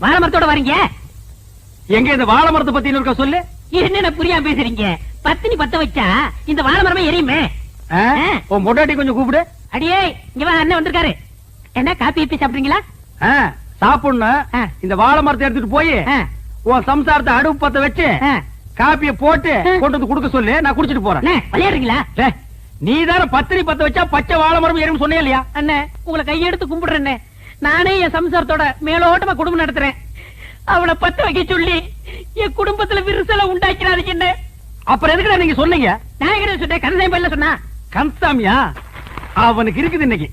வாழை மரத்தோட வரீங்க? எங்க இந்த வாழை மரத்தை பத்தி இருக்க சொல்லு. என்ன புரியாம பேசுறீங்க? பத்தினி பத்த வச்சா இந்த வாழை மரமே எரியுமே. உன் பொண்டாட்டி கொஞ்சம் கூப்பிடு. அடியே இங்க வா, அண்ணன் வந்திருக்காரு. என்ன காப்பி ஊத்தி சாப்பிடுறீங்களா? சாப்பிடணும். இந்த வாழை மரத்தை எடுத்துட்டு போய் உன் சம்சாரத்தை அடுப்பு பத்த வச்சு காப்பிய போட்டு கொண்டு வந்து குடுக்க சொல்லு. நான் குடிச்சிட்டு போறேன். விளையாடுறீங்களா? நீ தானே பத்தினி பத்த வச்சா பச்சை வாழை மரம் எரியும் சொன்னே இல்லையா? அண்ணே உங்களை கையெடுத்து கும்பிடுறேன். நானே என் சம்சாரத்தோட மேலோட்டமா குடும்பம் நடத்துறேன். அவளை பத்த வைக்க சொல்லி என் குடும்பத்துல விரிசலை உண்டாக்கிறாதீங்க. என்ன அப்புறம் எதுக்கு நீங்க சொன்னீங்க? நான் எங்க சொன்னேன்? கந்தசாமி பையல சொன்னா. கந்தசாமியா? அவனுக்கு இருக்குது இன்னைக்கு.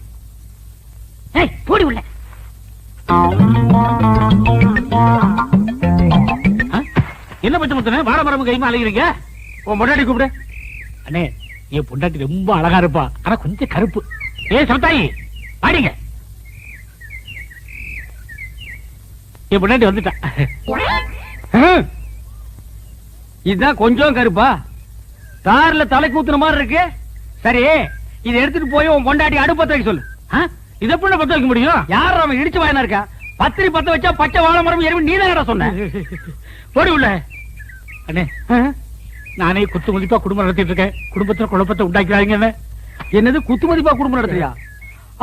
போடி உள்ள. என்ன பச்சை முத்தனே வாழை மரம் கைமா அழைக்கிறீங்க? உன் பொண்டாட்டி கூப்பிடு. அண்ணே என் பொண்டாட்டி ரொம்ப அழகா இருப்பா, ஆனா கொஞ்சம் கருப்பு. சமத்தாயி பாடிங்க. என் பொண்டாட்டி வந்துட்டா. இதுதான் கொஞ்சம் கருப்பா, தார்ல தலை கூத்துன மாதிரி இருக்கு. சரி இதை எடுத்துட்டு போய் உன் பொண்டாட்டி அடுப்பத்த வைக்க சொல்லு. இதை எப்படி பத்த வைக்க முடியும்? யார் அவன் இடிச்சு வாயினா இருக்கா? பத்திரி பத்த வச்சா பச்சை வாழை மரம் எரியும் நீ தான் சொன்ன. போடி உள்ள. அண்ணே நானே குத்து மதிப்பா குடும்பம் நடத்திட்டு இருக்கேன். குடும்பத்துல குழப்பத்தை உண்டாக்கிறாங்க. என்னது குத்து மதிப்பா குடும்பம் நடத்துறியா?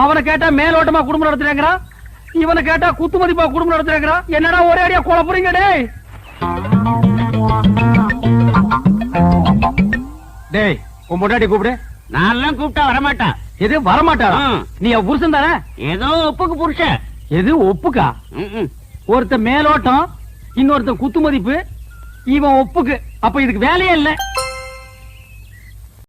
அவனை கேட்டா மேலோட்டமா குடும்பம் நடத்துறேங்கிறான், இவனை கேட்டா குத்து மதிப்பா குடும்பம் நடத்துறேங்கிறான். என்னடா ஒரே அடியா குழப்பறீங்க? டேய் உன் பொண்டாட்டி கூப்பிடு. நான் கூப்பிட்டா வரமாட்டா. எது வரமாட்டா? நீ புருஷன் தானே? ஏதோ ஒப்புக்கு புருஷன். எது ஒப்புக்கா? ஒருத்த மேலோட்டம், இன்னொருத்த குத்து மதிப்பு, இவன் ஒப்புக்கு. அப்ப இதுக்கு வேலையே இல்ல.